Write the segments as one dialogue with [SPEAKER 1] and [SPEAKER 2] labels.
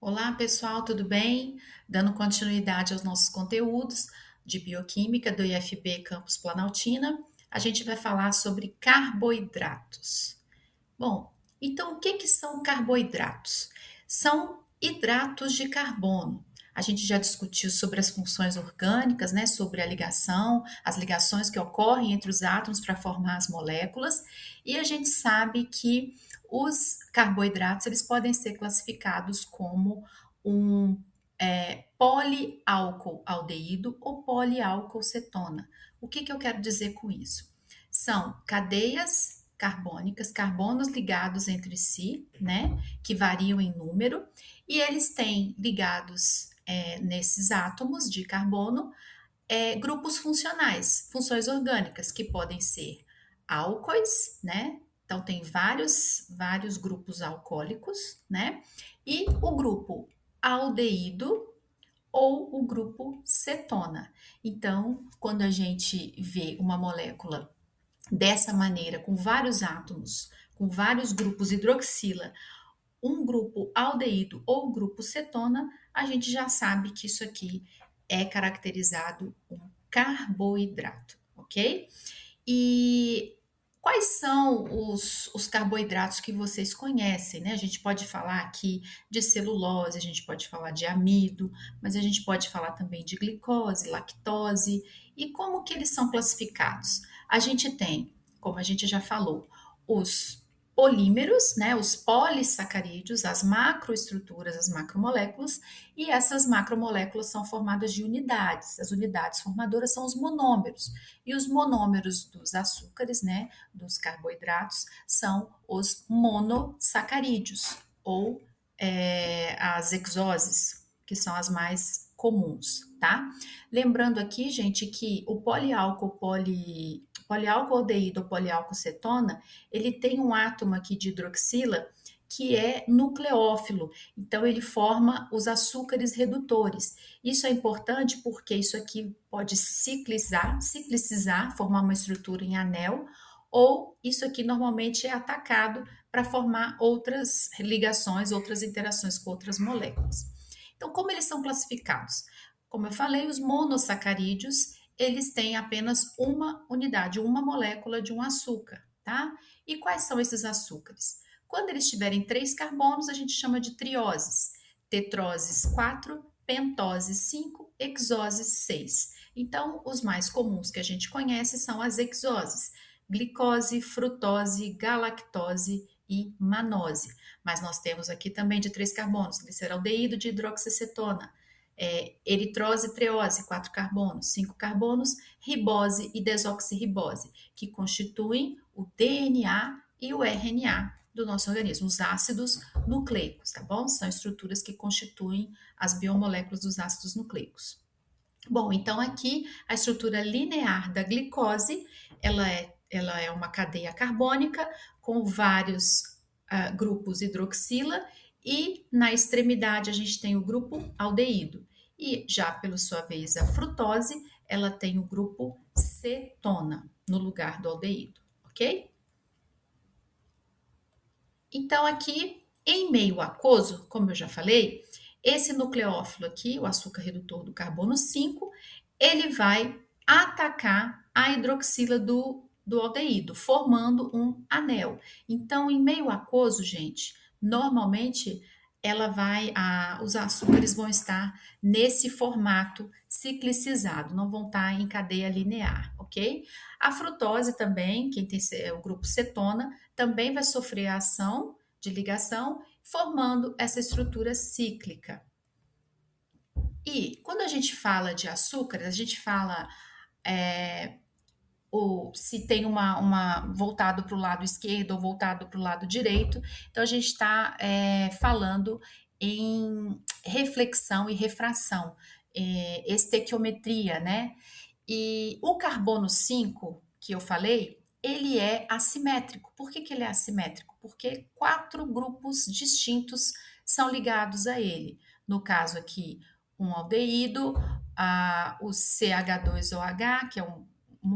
[SPEAKER 1] Olá, pessoal, tudo bem? Dando continuidade aos nossos conteúdos de bioquímica do IFB Campus Planaltina, a gente vai falar sobre carboidratos. Bom, então o que que são carboidratos? São hidratos de carbono. A gente já discutiu sobre as funções orgânicas, né, sobre a ligação, as ligações que ocorrem entre os átomos para formar as moléculas, e a gente sabe que os carboidratos eles podem ser classificados como um poliálcool aldeído ou poliálcool cetona. O que que eu quero dizer com isso? São cadeias carbônicas, carbonos ligados entre si, né, que variam em número, e eles têm ligados nesses átomos de carbono grupos funcionais, funções orgânicas, que podem ser álcoois, né? Então, tem vários grupos alcoólicos, né? E o grupo aldeído ou o grupo cetona. Então, quando a gente vê uma molécula dessa maneira, com vários átomos, com vários grupos hidroxila, um grupo aldeído ou grupo cetona, a gente já sabe que isso aqui é caracterizado um carboidrato, ok? E quais são os carboidratos que vocês conhecem, né? A gente pode falar aqui de celulose, a gente pode falar de amido, mas a gente pode falar também de glicose, lactose. E como que eles são classificados? A gente tem, como a gente já falou, os polímeros, né, os polissacarídeos, as macroestruturas, as macromoléculas, e essas macromoléculas são formadas de unidades. As unidades formadoras são os monômeros. E os monômeros dos açúcares, né, dos carboidratos, são os monossacarídeos, ou as hexoses, que são as mais comuns, tá? Lembrando aqui, gente, que o poliálcool aldeído ou poliálcool cetona, ele tem um átomo aqui de hidroxila que é nucleófilo, então ele forma os açúcares redutores. Isso é importante porque isso aqui pode ciclicizar, formar uma estrutura em anel, ou isso aqui normalmente é atacado para formar outras ligações, outras interações com outras moléculas. Então, como eles são classificados? Como eu falei, os monossacarídeos, eles têm apenas uma unidade, uma molécula de um açúcar, tá? E quais são esses açúcares? Quando eles tiverem 3 carbonos, a gente chama de trioses. Tetroses 4, pentoses 5, hexoses 6. Então, os mais comuns que a gente conhece são as hexoses: glicose, frutose, galactose e manose. Mas nós temos aqui também de 3 carbonos, gliceraldeído de hidroxicetona, eritrose, treose, 4 carbonos, 5 carbonos, ribose e desoxirribose, que constituem o DNA e o RNA do nosso organismo, os ácidos nucleicos, tá bom? São estruturas que constituem as biomoléculas dos ácidos nucleicos. Bom, então aqui a estrutura linear da glicose, ela é uma cadeia carbônica com vários grupos hidroxila e na extremidade a gente tem o grupo aldeído. E já pela sua vez a frutose, ela tem o grupo cetona no lugar do aldeído, ok? Então, aqui em meio aquoso, como eu já falei, esse nucleófilo aqui, o açúcar redutor do carbono 5, ele vai atacar a hidroxila do aldeído, formando um anel. Então, em meio aquoso, gente, normalmente os açúcares vão estar nesse formato ciclicizado, não vão estar em cadeia linear, ok? A frutose também, quem tem o grupo cetona, também vai sofrer a ação de ligação, formando essa estrutura cíclica. E quando a gente fala de açúcares, a gente fala se tem uma voltado para o lado esquerdo ou voltado para o lado direito. Então a gente está falando em reflexão e refração, estequiometria, né? E o carbono 5 que eu falei, ele é assimétrico. Por que ele é assimétrico? Porque 4 grupos distintos são ligados a ele. No caso aqui, um aldeído, o CH2OH, que é um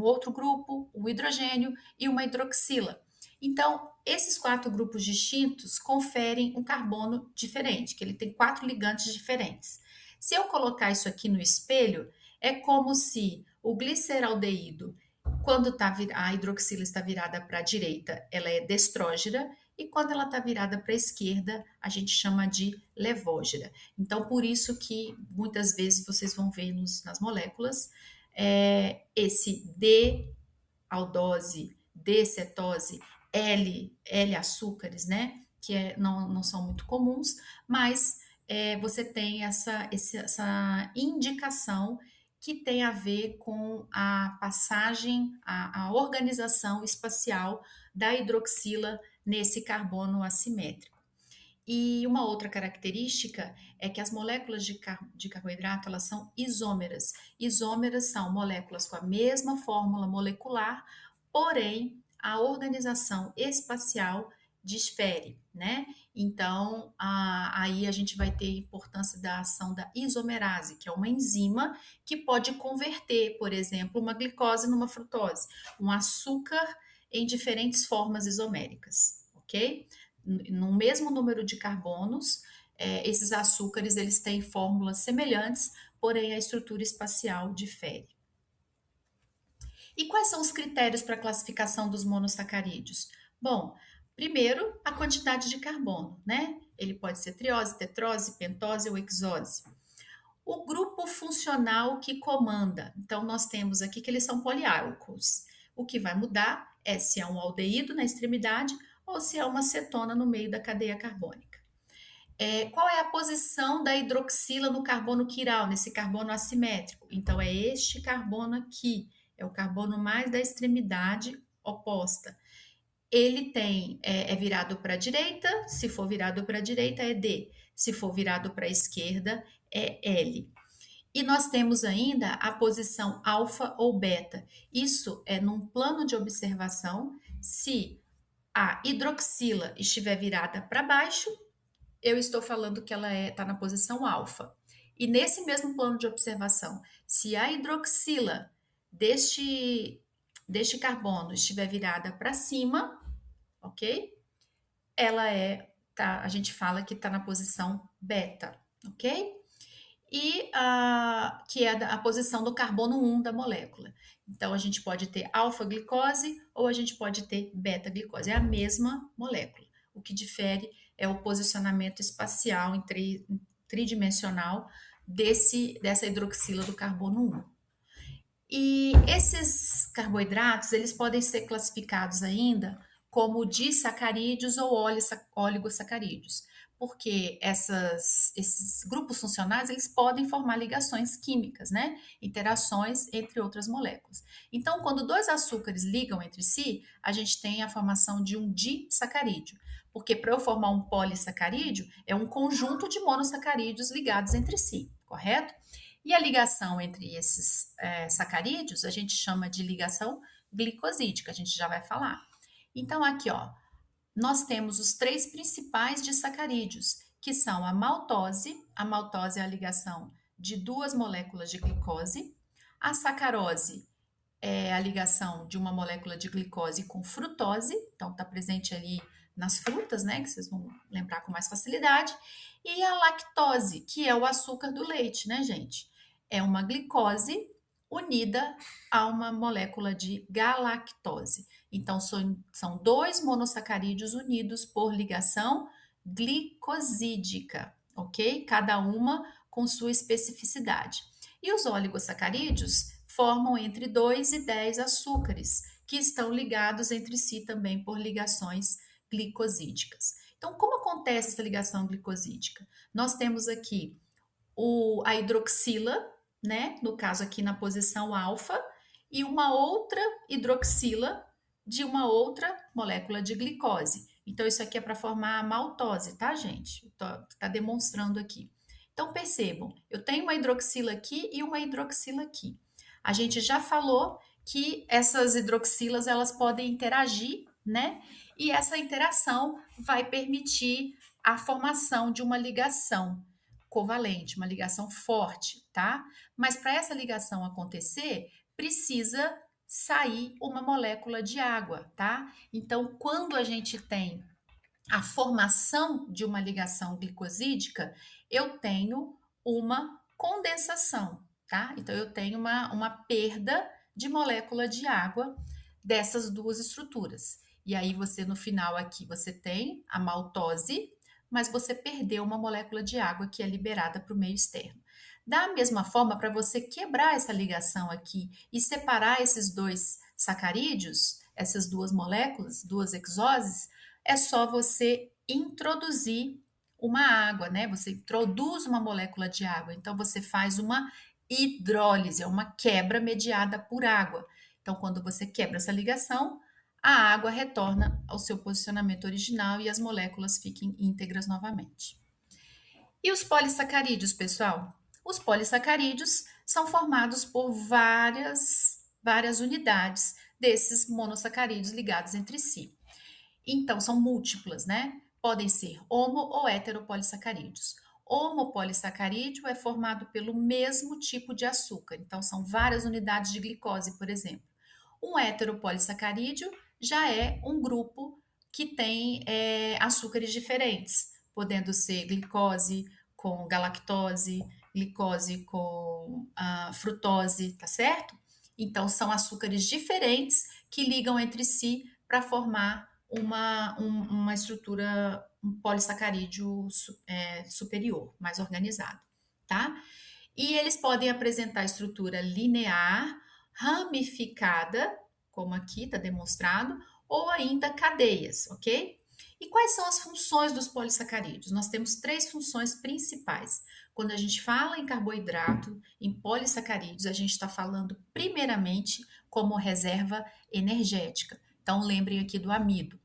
[SPEAKER 1] outro grupo, um hidrogênio e uma hidroxila. Então, esses 4 grupos distintos conferem um carbono diferente, que ele tem 4 ligantes diferentes. Se eu colocar isso aqui no espelho, é como se o gliceraldeído, quando a hidroxila está virada para a direita, ela é destrógira, e quando ela está virada para a esquerda, a gente chama de levógira. Então, por isso que muitas vezes vocês vão ver nas moléculas esse D-aldose, D-cetose, L açúcares, né? Que não são muito comuns, mas você tem essa indicação que tem a ver com a passagem, a organização espacial da hidroxila nesse carbono assimétrico. E uma outra característica é que as moléculas de carboidrato elas são isômeras. Isômeras são moléculas com a mesma fórmula molecular, porém a organização espacial difere, né? Então, aí a gente vai ter a importância da ação da isomerase, que é uma enzima que pode converter, por exemplo, uma glicose numa frutose, um açúcar em diferentes formas isoméricas, ok? No mesmo número de carbonos, esses açúcares eles têm fórmulas semelhantes, porém a estrutura espacial difere. E quais são os critérios para a classificação dos monossacarídeos? Bom, primeiro, a quantidade de carbono, né? Ele pode ser triose, tetrose, pentose ou hexose. O grupo funcional que comanda. Então, nós temos aqui que eles são poliálcools. O que vai mudar é se é um aldeído na extremidade ou se é uma cetona no meio da cadeia carbônica. Qual é a posição da hidroxila no carbono quiral, nesse carbono assimétrico? Então, é este carbono aqui, é o carbono mais da extremidade oposta. Ele é virado para a direita, se for virado para a direita é D, se for virado para a esquerda é L. E nós temos ainda a posição alfa ou beta. Isso é num plano de observação. Se a hidroxila estiver virada para baixo, eu estou falando que ela está na posição alfa. E nesse mesmo plano de observação, se a hidroxila deste carbono estiver virada para cima, ok? A gente fala que está na posição beta, ok? E que é a posição do carbono 1 da molécula. Então, a gente pode ter alfa-glicose ou a gente pode ter beta-glicose. É a mesma molécula. O que difere é o posicionamento espacial tridimensional dessa hidroxila do carbono 1. E esses carboidratos, eles podem ser classificados ainda como disacarídeos ou oligosacarídeos, porque esses grupos funcionais, eles podem formar ligações químicas, né? Interações entre outras moléculas. Então, quando dois açúcares ligam entre si, a gente tem a formação de um disacarídeo, porque para eu formar um polissacarídeo, é um conjunto de monossacarídeos ligados entre si, correto? E a ligação entre esses sacarídeos, a gente chama de ligação glicosídica, a gente já vai falar. Então, aqui, ó, nós temos os 3 principais disacarídeos, que são a maltose é a ligação de 2 moléculas de glicose, a sacarose é a ligação de uma molécula de glicose com frutose, então está presente ali nas frutas, né, que vocês vão lembrar com mais facilidade, e a lactose, que é o açúcar do leite, né, gente? É uma glicose unida a uma molécula de galactose. Então, são 2 monossacarídeos unidos por ligação glicosídica, ok? Cada uma com sua especificidade. E os oligosacarídeos formam entre 2 e 10 açúcares, que estão ligados entre si também por ligações glicosídicas. Então, como acontece essa ligação glicosídica? Nós temos aqui a hidroxila, né? No caso aqui na posição alfa, e uma outra hidroxila de uma outra molécula de glicose. Então, isso aqui é para formar a maltose, tá, gente? Tá demonstrando aqui. Então, percebam, eu tenho uma hidroxila aqui e uma hidroxila aqui. A gente já falou que essas hidroxilas, elas podem interagir, né? E essa interação vai permitir a formação de uma ligação covalente, uma ligação forte, tá? Mas para essa ligação acontecer, precisa sair uma molécula de água, tá? Então, quando a gente tem a formação de uma ligação glicosídica, eu tenho uma condensação, tá? Então, eu tenho uma perda de molécula de água dessas duas estruturas. E aí, você no final aqui, você tem a maltose, mas você perdeu uma molécula de água que é liberada para o meio externo. Da mesma forma, para você quebrar essa ligação aqui e separar esses dois sacarídeos, essas duas moléculas, duas hexoses, é só você introduzir uma água, né? Você introduz uma molécula de água, então você faz uma hidrólise, é uma quebra mediada por água. Então, quando você quebra essa ligação, a água retorna ao seu posicionamento original e as moléculas fiquem íntegras novamente. E os polissacarídeos, pessoal? Os polissacarídeos são formados por várias unidades desses monossacarídeos ligados entre si. Então, são múltiplas, né? Podem ser homo ou heteropolissacarídeos. Homopolissacarídeo é formado pelo mesmo tipo de açúcar, então são várias unidades de glicose, por exemplo. Um heteropolissacarídeo já é um grupo que tem açúcares diferentes, podendo ser glicose com galactose, glicose com frutose, tá certo? Então, são açúcares diferentes que ligam entre si para formar uma estrutura, um polissacarídeo superior, mais organizado, tá? E eles podem apresentar estrutura linear, ramificada, como aqui está demonstrado, ou ainda cadeias, ok? E quais são as funções dos polissacarídeos? Nós temos três funções principais. Quando a gente fala em carboidrato, em polissacarídeos, a gente está falando primeiramente como reserva energética. Então, lembrem aqui do amido.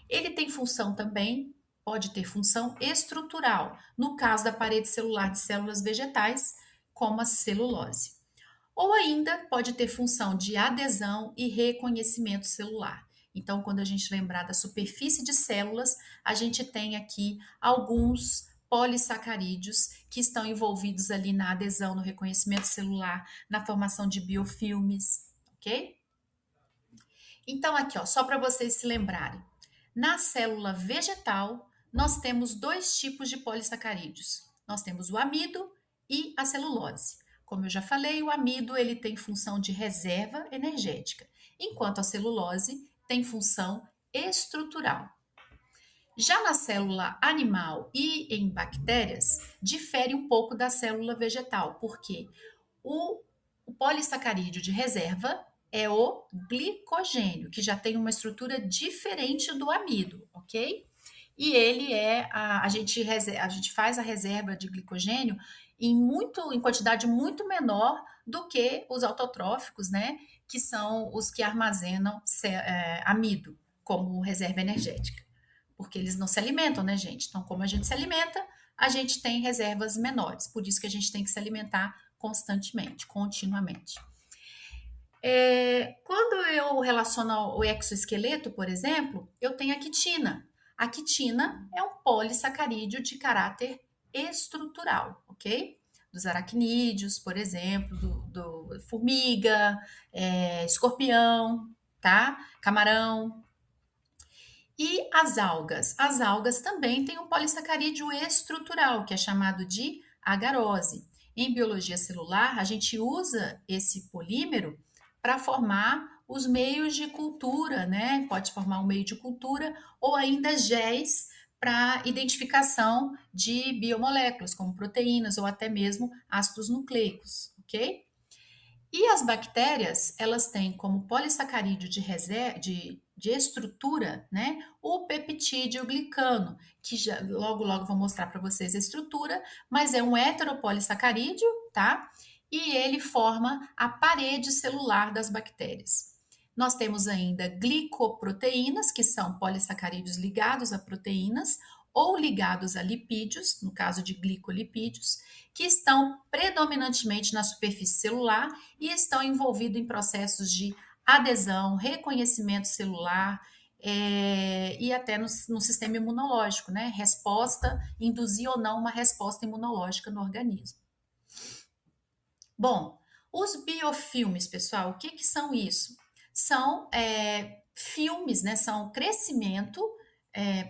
[SPEAKER 1] Ele tem função também, pode ter função estrutural, no caso da parede celular de células vegetais, como a celulose. Ou ainda pode ter função de adesão e reconhecimento celular. Então, quando a gente lembrar da superfície de células, a gente tem aqui alguns polissacarídeos que estão envolvidos ali na adesão, no reconhecimento celular, na formação de biofilmes, ok? Então, aqui, ó, só para vocês se lembrarem. Na célula vegetal, nós temos dois tipos de polissacarídeos. Nós temos o amido e a celulose. Como eu já falei, o amido ele tem função de reserva energética, enquanto a celulose tem função estrutural. Já na célula animal e em bactérias, difere um pouco da célula vegetal, porque o polissacarídeo de reserva é o glicogênio, que já tem uma estrutura diferente do amido, ok? E ele a gente faz a reserva de glicogênio em quantidade muito menor do que os autotróficos, né? Que são os que armazenam amido como reserva energética. Porque eles não se alimentam, né, gente? Então, como a gente se alimenta, a gente tem reservas menores. Por isso que a gente tem que se alimentar constantemente, continuamente. Quando eu relaciono o exoesqueleto, por exemplo, eu tenho a quitina. A quitina é um polissacarídeo de caráter estrutural, ok? Dos aracnídeos, por exemplo, do formiga, escorpião, tá? Camarão. E as algas? As algas também têm um polissacarídeo estrutural, que é chamado de agarose. Em biologia celular, a gente usa esse polímero para formar os meios de cultura, né? Pode formar um meio de cultura ou ainda géis para identificação de biomoléculas, como proteínas ou até mesmo ácidos nucleicos, ok? E as bactérias, elas têm como polissacarídeo de estrutura, né, o peptídeo glicano, que já logo vou mostrar para vocês a estrutura, mas é um heteropolissacarídeo, tá? E ele forma a parede celular das bactérias. Nós temos ainda glicoproteínas, que são polissacarídeos ligados a proteínas ou ligados a lipídios, no caso de glicolipídios, que estão predominantemente na superfície celular e estão envolvidos em processos de adesão, reconhecimento celular e até no sistema imunológico, né? Resposta, induzir ou não uma resposta imunológica no organismo. Bom, os biofilmes, pessoal, o que são isso? São filmes, né? São crescimento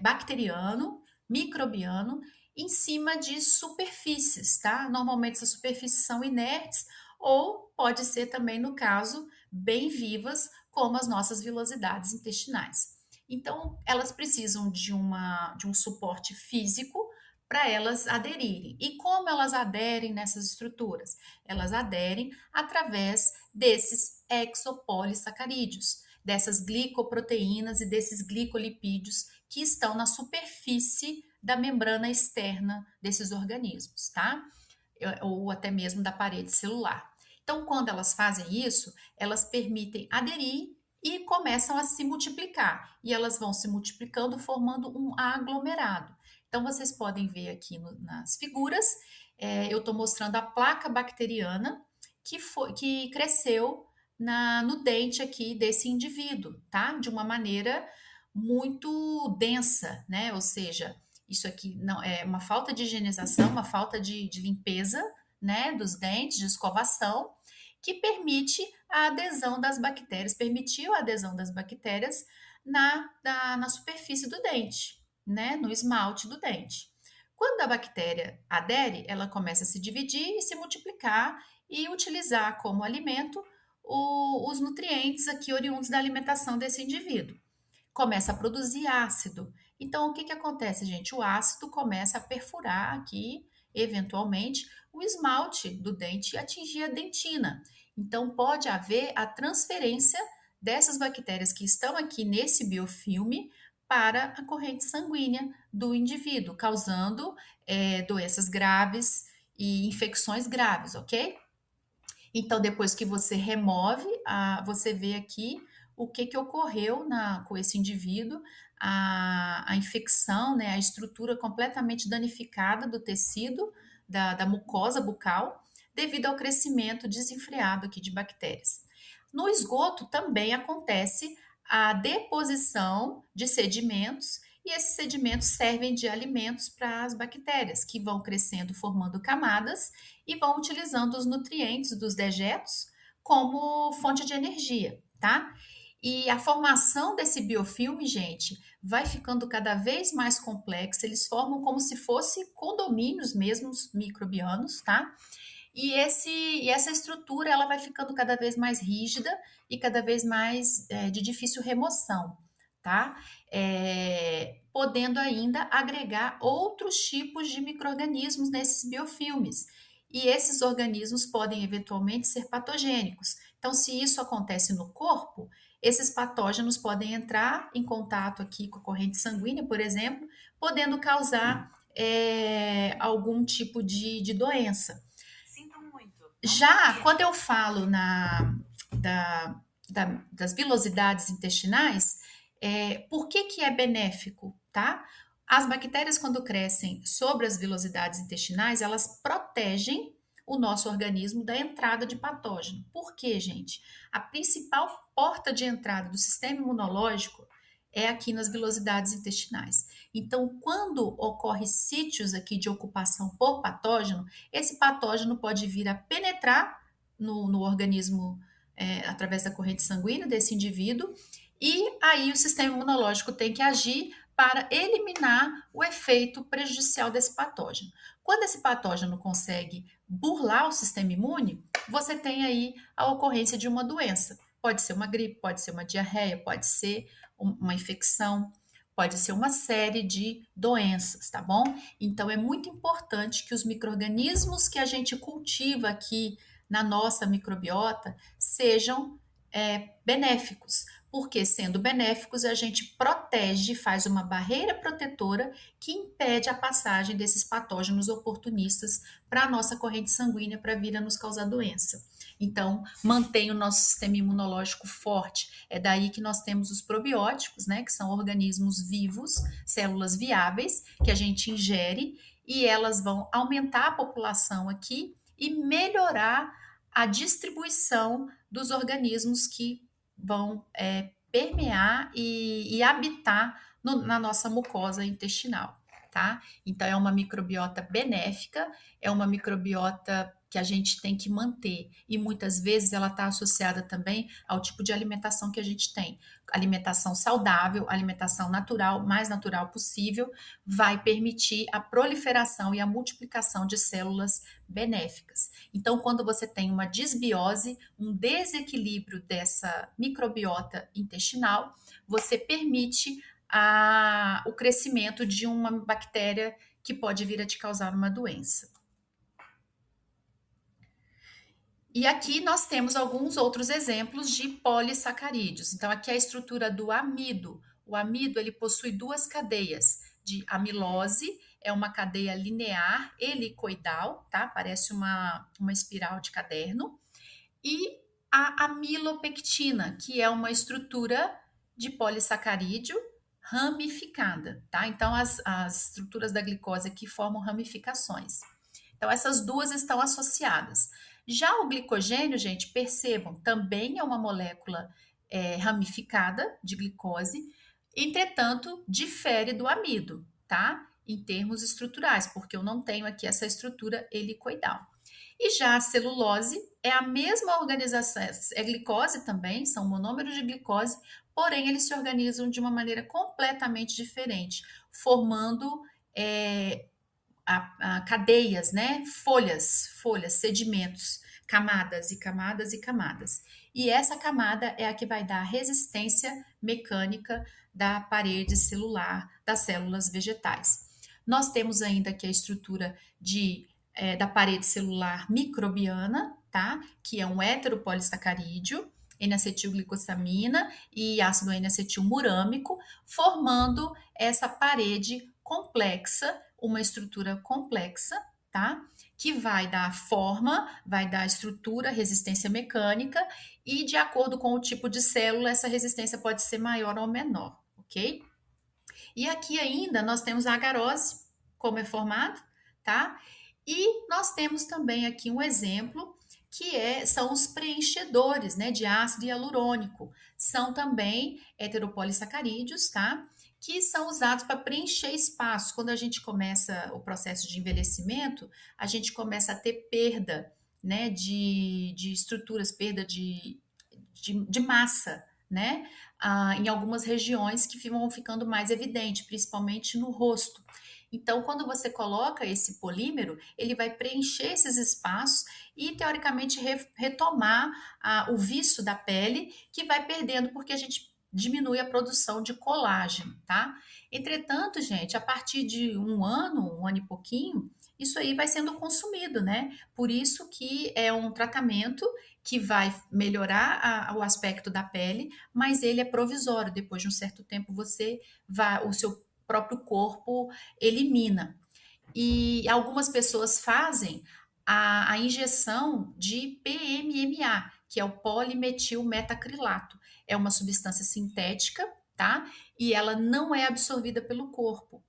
[SPEAKER 1] bacteriano, microbiano, em cima de superfícies, tá? Normalmente essas superfícies são inertes ou pode ser também, no caso, bem vivas, como as nossas vilosidades intestinais. Então, elas precisam de um suporte físico para elas aderirem. E como elas aderem nessas estruturas? Elas aderem através desses exopolissacarídeos, dessas glicoproteínas e desses glicolipídios que estão na superfície da membrana externa desses organismos, tá? Ou até mesmo da parede celular. Então, quando elas fazem isso, elas permitem aderir e começam a se multiplicar. E elas vão se multiplicando, formando um aglomerado. Então, vocês podem ver aqui nas figuras, eu estou mostrando a placa bacteriana que cresceu no dente aqui desse indivíduo, tá? De uma maneira muito densa, né? Ou seja, isso aqui não é uma falta de higienização, uma falta de limpeza, né? Dos dentes, de escovação, que permite a adesão das bactérias, permitiu a adesão das bactérias na superfície do dente, né? No esmalte do dente. Quando a bactéria adere, ela começa a se dividir e se multiplicar e utilizar como alimento os nutrientes aqui oriundos da alimentação desse indivíduo. Começa a produzir ácido. Então, o que, que acontece, gente? O ácido começa a perfurar aqui, eventualmente, o esmalte do dente e atingir a dentina. Então, pode haver a transferência dessas bactérias que estão aqui nesse biofilme para a corrente sanguínea do indivíduo, causando doenças graves e infecções graves, ok? Então, depois que você remove, você vê aqui o que, que ocorreu com esse indivíduo, a infecção, né, a estrutura completamente danificada do tecido, da mucosa bucal, devido ao crescimento desenfreado aqui de bactérias. No esgoto também acontece a deposição de sedimentos, e esses sedimentos servem de alimentos para as bactérias, que vão crescendo, formando camadas e vão utilizando os nutrientes dos dejetos como fonte de energia, tá? E a formação desse biofilme, gente, vai ficando cada vez mais complexa. Eles formam como se fossem condomínios mesmos microbianos, tá? E essa estrutura ela vai ficando cada vez mais rígida e cada vez mais de difícil remoção, tá? Podendo ainda agregar outros tipos de micro-organismos nesses biofilmes. E esses organismos podem eventualmente ser patogênicos. Então, se isso acontece no corpo, esses patógenos podem entrar em contato aqui com a corrente sanguínea, por exemplo, podendo causar algum tipo de doença. Já quando eu falo da, das vilosidades intestinais, por que, que é benéfico, tá? As bactérias, quando crescem sobre as vilosidades intestinais, elas protegem o nosso organismo da entrada de patógeno. Por quê, gente? A principal porta de entrada do sistema imunológico é aqui nas vilosidades intestinais. Então, quando ocorre sítios aqui de ocupação por patógeno, esse patógeno pode vir a penetrar no organismo através da corrente sanguínea desse indivíduo, e aí o sistema imunológico tem que agir para eliminar o efeito prejudicial desse patógeno. Quando esse patógeno consegue burlar o sistema imune, você tem aí a ocorrência de uma doença. Pode ser uma gripe, pode ser uma diarreia, pode ser uma infecção, pode ser uma série de doenças, tá bom? Então é muito importante que os micro-organismos que a gente cultiva aqui na nossa microbiota sejam benéficos, porque sendo benéficos a gente protege, faz uma barreira protetora que impede a passagem desses patógenos oportunistas para a nossa corrente sanguínea para vir a nos causar doença. Então, mantém o nosso sistema imunológico forte. É daí que nós temos os probióticos, né, que são organismos vivos, células viáveis, que a gente ingere e elas vão aumentar a população aqui e melhorar a distribuição dos organismos que vão permear e habitar na nossa mucosa intestinal. tá? Então, é uma microbiota benéfica, é uma microbiota que a gente tem que manter. E muitas vezes ela está associada também ao tipo de alimentação que a gente tem. Alimentação saudável, alimentação natural, mais natural possível, vai permitir a proliferação e a multiplicação de células benéficas. Então, quando você tem uma disbiose, um desequilíbrio dessa microbiota intestinal, você permite o crescimento de uma bactéria que pode vir a te causar uma doença. E aqui nós temos alguns outros exemplos de polissacarídeos. Então, aqui é a estrutura do amido. O amido ele possui duas cadeias de amilose, é uma cadeia linear helicoidal, tá? Parece uma espiral de caderno. E a amilopectina, que é uma estrutura de polissacarídeo ramificada, tá? Então, as estruturas da glicose aqui formam ramificações. Então, essas duas estão associadas. Já o glicogênio, gente, percebam, também é uma molécula ramificada de glicose, entretanto, difere do amido, tá? Em termos estruturais, porque eu não tenho aqui essa estrutura helicoidal. E já a celulose é a mesma organização, é glicose também, são monômeros de glicose, porém eles se organizam de uma maneira completamente diferente, formando cadeias, né? Folhas, sedimentos, camadas e camadas e camadas. E essa camada é a que vai dar a resistência mecânica da parede celular das células vegetais. Nós temos ainda aqui a estrutura da parede celular microbiana, tá? Que é um heteropolissacarídeo, N-acetilglicosamina e ácido N-acetilmurâmico, formando essa parede complexa, uma estrutura complexa, tá? Que vai dar forma, vai dar estrutura, resistência mecânica, e de acordo com o tipo de célula, essa resistência pode ser maior ou menor, ok? E aqui ainda nós temos a agarose, como é formado, tá? E nós temos também aqui um exemplo são os preenchedores, né, de ácido hialurônico. São também heteropolissacarídeos, tá? Que são usados para preencher espaços. Quando a gente começa o processo de envelhecimento, a gente começa a ter perda, né, de estruturas, perda de massa, né? Em algumas regiões que vão ficando mais evidente, principalmente no rosto. Então, quando você coloca esse polímero, ele vai preencher esses espaços e, teoricamente, retomar o viço da pele, que vai perdendo porque a gente diminui a produção de colágeno, tá? Entretanto, gente, a partir de um ano e pouquinho, isso aí vai sendo consumido, né? Por isso que é um tratamento que vai melhorar o aspecto da pele, mas ele é provisório. Depois de um certo tempo, o seu próprio corpo elimina. E algumas pessoas fazem a injeção de PMMA, que é o polimetilmetacrilato. É uma substância sintética, tá? E ela não é absorvida pelo corpo.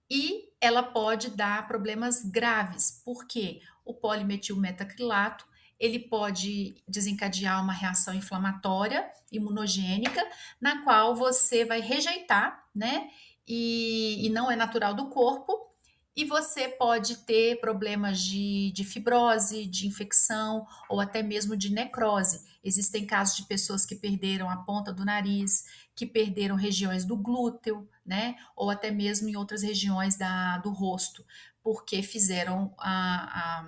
[SPEAKER 1] E ela pode dar problemas graves, porque o polimetilmetacrilato ele pode desencadear uma reação inflamatória imunogênica, na qual você vai rejeitar, né? E não é natural do corpo, e você pode ter problemas de fibrose, de infecção ou até mesmo de necrose. Existem casos de pessoas que perderam a ponta do nariz, que perderam regiões do glúteo, né? Ou até mesmo em outras regiões do rosto, porque fizeram a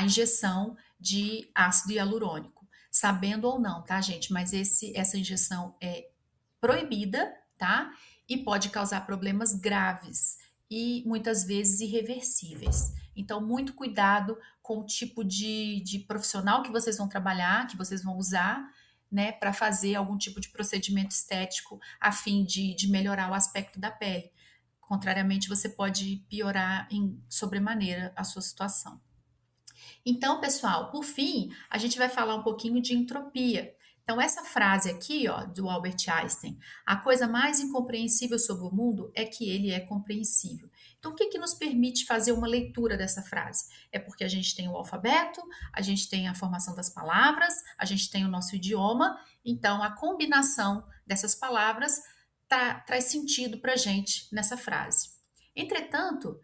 [SPEAKER 1] injeção de ácido hialurônico. Sabendo ou não, tá, gente? Mas essa injeção é proibida, tá? E pode causar problemas graves e muitas vezes irreversíveis. Então, muito cuidado com o tipo de profissional que vocês vão trabalhar, que vocês vão usar, né, para fazer algum tipo de procedimento estético a fim de melhorar o aspecto da pele. Contrariamente, você pode piorar em sobremaneira a sua situação. Então, pessoal, por fim, a gente vai falar um pouquinho de entropia. Então, essa frase aqui, ó, do Albert Einstein, a coisa mais incompreensível sobre o mundo é que ele é compreensível. Então, o que nos permite fazer uma leitura dessa frase? É porque a gente tem o alfabeto, a gente tem a formação das palavras, a gente tem o nosso idioma, então a combinação dessas palavras traz sentido para a gente nessa frase. Entretanto,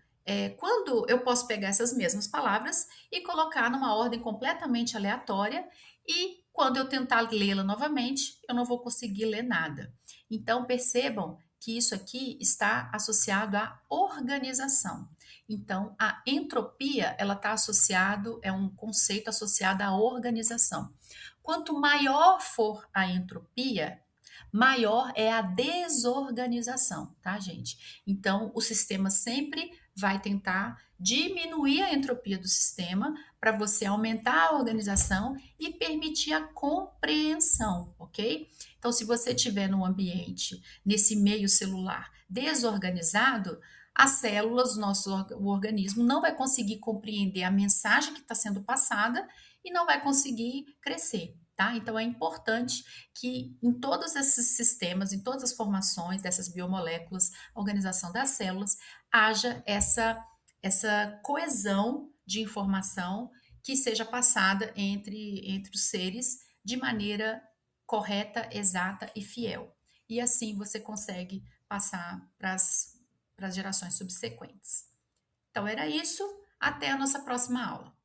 [SPEAKER 1] quando eu posso pegar essas mesmas palavras e colocar numa ordem completamente aleatória, e quando eu tentar lê-la novamente, eu não vou conseguir ler nada. Então, percebam que isso aqui está associado à organização. Então, a entropia, ela está associado, é um conceito associado à organização. Quanto maior for a entropia, maior é a desorganização, tá, gente? Então, o sistema sempre vai tentar diminuir a entropia do sistema para você aumentar a organização e permitir a compreensão, ok? Então, se você tiver num ambiente, nesse meio celular desorganizado, as células do nosso o organismo não vai conseguir compreender a mensagem que está sendo passada e não vai conseguir crescer, tá? Então é importante que em todos esses sistemas, em todas as formações dessas biomoléculas, a organização das células, haja essa coesão de informação que seja passada entre os seres de maneira correta, exata e fiel. E assim você consegue passar para as gerações subsequentes. Então era isso, até a nossa próxima aula.